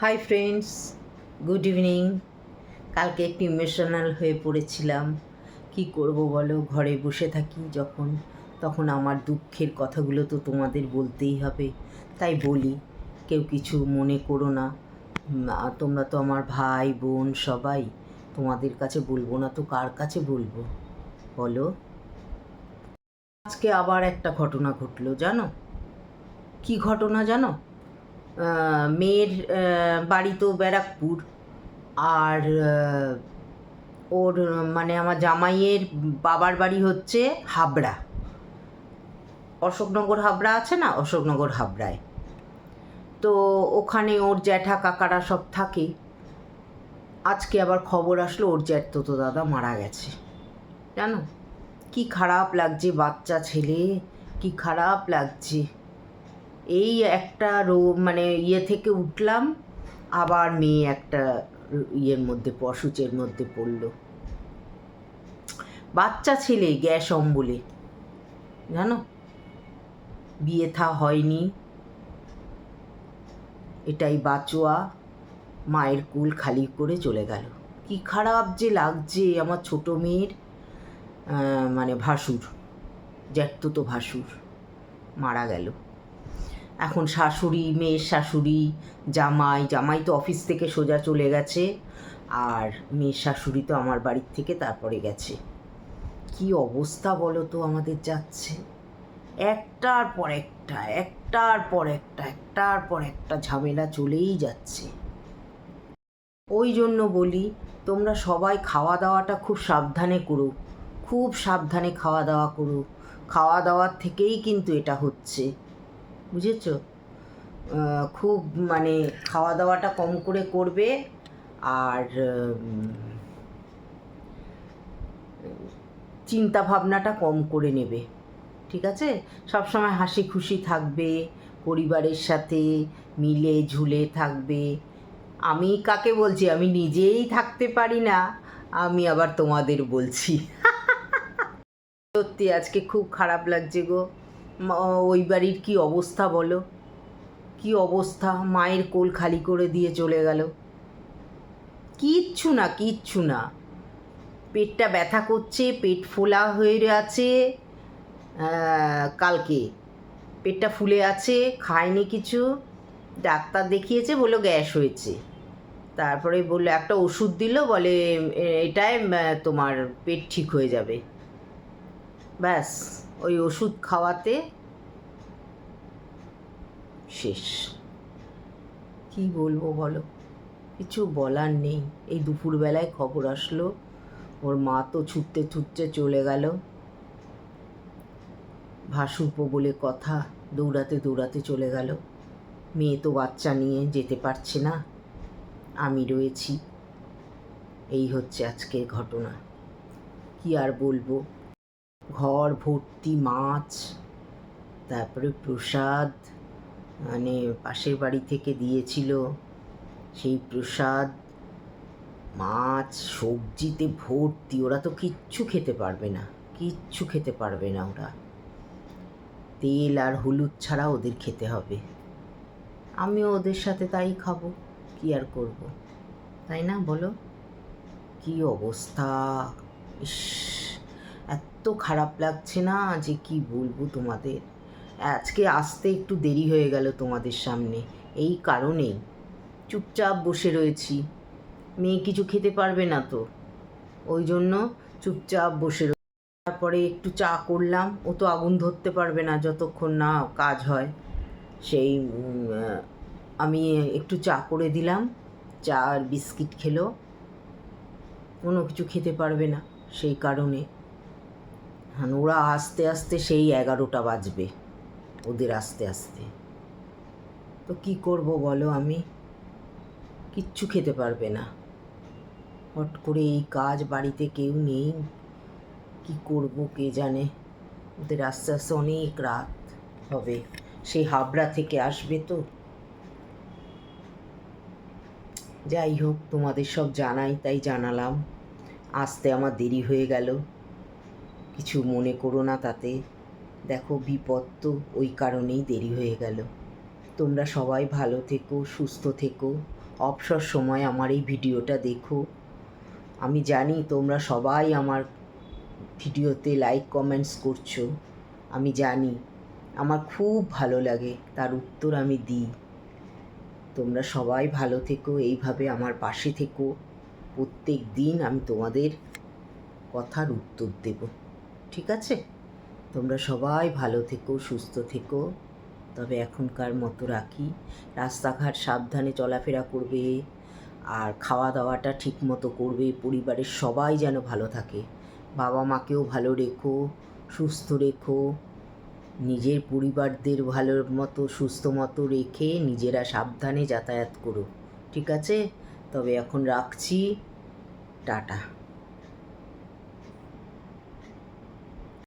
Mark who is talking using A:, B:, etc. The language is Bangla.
A: Hi friends, good evening. কালকে একটু ইমোশনাল হয়ে পড়েছিলাম। কি করব বলো, ঘরে বসে থাকি যখন, তখন আমার দুঃখের কথাগুলো তো তোমাদের বলতেই হবে, তাই বলি। কেউ কিছু মনে করো না। তোমরা তো আমার ভাই বোন সবাই, তোমাদের কাছে বলবো না তো কার কাছে বলবো বলো। আজকে আবার একটা ঘটনা ঘটলো, জানো? কি ঘটনা জানো? মেয়ের বাড়ি তো ব্যারাকপুর, আর ওর মানে আমার জামাইয়ের বাবার বাড়ি হচ্ছে হাবড়া। অশোকনগর হাবড়া আছে না, অশোকনগর হাবড়ায়। তো ওখানে ওর জ্যাঠা কাকারা সব থাকে। আজকে আবার খবর আসলো ওর জ্যাঠতো দাদা মারা গেছে, জানো? কি খারাপ লাগছে, বাচ্চা ছেলে, কি খারাপ লাগছে। এই একটা মানে ইয়ে থেকে উঠলাম, আবার মেয়ে একটা ইয়ের মধ্যে, অসুচের মধ্যে পড়লো। বাচ্চা ছেলে, গ্যাস অম্বলে, জানো? বিয়ে থা হয়নি, এটাই বাঁচোয়া, মায়ের কুল খালি করে চলে গেল। কি খারাপ যে লাগছে আমার ছোট মেয়ের মানে ভাসুর, জ্যাঠতো ভাসুর মারা গেল। এখন শাশুড়ি, মেয়ের শাশুড়ি, জামাই তো অফিস থেকে সোজা চলে গেছে, আর মেয়ের শাশুড়ি তো আমার বাড়ির থেকে তারপরে গেছে। কি অবস্থা বলো তো আমাদের যাচ্ছে, একটার পর একটা, একটার পর একটা, একটার পর একটা ঝামেলা চলেই যাচ্ছে। ওই জন্য বলি, তোমরা সবাই খাওয়া দাওয়াটা খুব সাবধানে করো, খুব সাবধানে খাওয়া দাওয়া করো। খাওয়া দাওয়ার থেকেই কিন্তু এটা হচ্ছে, বুঝেছ? খুব মানে খাওয়া দাওয়াটা কম করে করবে, আর চিন্তা ভাবনাটা কম করে নেবে, ঠিক আছে? সবসময় হাসি খুশি থাকবে, পরিবারের সাথে মিলে ঝুলে থাকবে। আমি কাকে বলছি? আমি নিজেই থাকতে পারি না, আমি আবার তোমাদের বলছি। সত্যি আজকে খুব খারাপ লাগছে গো। ওই বাড়ির কি অবস্থা বলো, কি অবস্থা! মায়ের কোল খালি করে দিয়ে চলে গেল। কিচ্ছু না, কিচ্ছু না। পেটটা ব্যথা করছে, পেট ফোলা হয়ে আছে। কালকে পেটটা ফুলে আছে, খায়নি কিছু। ডাক্তার দেখিয়েছে, বললো গ্যাস হয়েছে। তারপরে বললো, একটা ওষুধ দিল, বলে এটায় তোমার পেট ঠিক হয়ে যাবে। ব্যাস, ওই ওষুধ খাওয়াতে শেষ। কি বলবো বলো, কিছু বলার নেই। এই দুপুরবেলায় খবর আসলো, ওর মা তো ছুটতে ছুটতে চলে গেল। ভাসুরপো বলে কথা, দৌড়াতে দৌড়াতে চলে গেল। মেয়ে তো বাচ্চা নিয়ে যেতে পারছে না, আমি রয়েছি। এই হচ্ছে আজকের ঘটনা, কি আর বলবো। ঘর ভর্তি মাছ, তারপরে প্রসাদ, মানে পাশের বাড়ি থেকে দিয়েছিল সেই প্রসাদ, মাছ, সবজিতে ভর্তি। ওরা তো কিচ্ছু খেতে পারবে না, কিচ্ছু খেতে পারবে না ওরা। তেল আর হলুদ ছাড়া ওদের খেতে হবে। আমিও ওদের সাথে তাই খাবো, কি আর করব, তাই না বলো? কি অবস্থা! ইস, এত খারাপ লাগছে না যে কি বলবো তোমাদের। আজকে আসতে একটু দেরি হয়ে গেল তোমাদের সামনে, এই কারণেই। চুপচাপ বসে রয়েছি, মেয়ে কিছু খেতে পারবে না তো, ওই জন্য চুপচাপ বসে। তারপরে একটু চা করলাম, ও তো আগুন ধরতে পারবে না যতক্ষণ না কাজ হয়। সেই আমি একটু চা করে দিলাম, চা আর বিস্কিট খেলো, কোনো কিছু খেতে পারবে না সেই কারণে। হ্যাঁ, ওরা আস্তে আস্তে সেই 11টা বাজবে ওদের আস্তে আস্তে। তো কি করব বলো, আমি কিচ্ছু খেতে পারবে না। হট করে এই কাজ, বাড়িতে কেউ নেই, কি করব কে জানে। ওদের আস্তে আস্তে অনেক রাত হবে, সেই হাবড়া থেকে আসবে তো। যাই হোক, তোমাদের সব জানাই তাই জানালাম। আসতে আমার দেরি হয়ে গেল, কিছু মনে করো না তাতে। দেখো, বিপদ তো ওই কারণেই দেরি হয়ে গেল। তোমরা সবাই ভালো থেকো, সুস্থ থেকো, অবসর সময় আমার এই ভিডিওটা দেখো। আমি জানি তোমরা সবাই আমার ভিডিওতে লাইক কমেন্টস করছো, আমি জানি, আমার খুব ভালো লাগে, তার উত্তর আমি দিই। তোমরা সবাই ভালো থেকো, এইভাবে আমার পাশে থেকো। প্রত্যেক দিন আমি তোমাদের কথার উত্তর দেব, ঠিক আছে? তোমরা সবাই ভালো থেকো, সুস্থ থেকো। তবে এখনকার মতো রাখি। রাস্তাঘাট সাবধানে চলাফেরা করবে, আর খাওয়া দাওয়াটা ঠিক মতো করবে। পরিবারের সবাই যেন ভালো থাকে। বাবা মাকেও ভালো রেখো, সুস্থ রেখো। নিজের পরিবারদের ভালো মতো সুস্থ মতো রেখে নিজেরা সাবধানে যাতায়াত করো, ঠিক আছে? তবে এখন রাখছি, টাটা।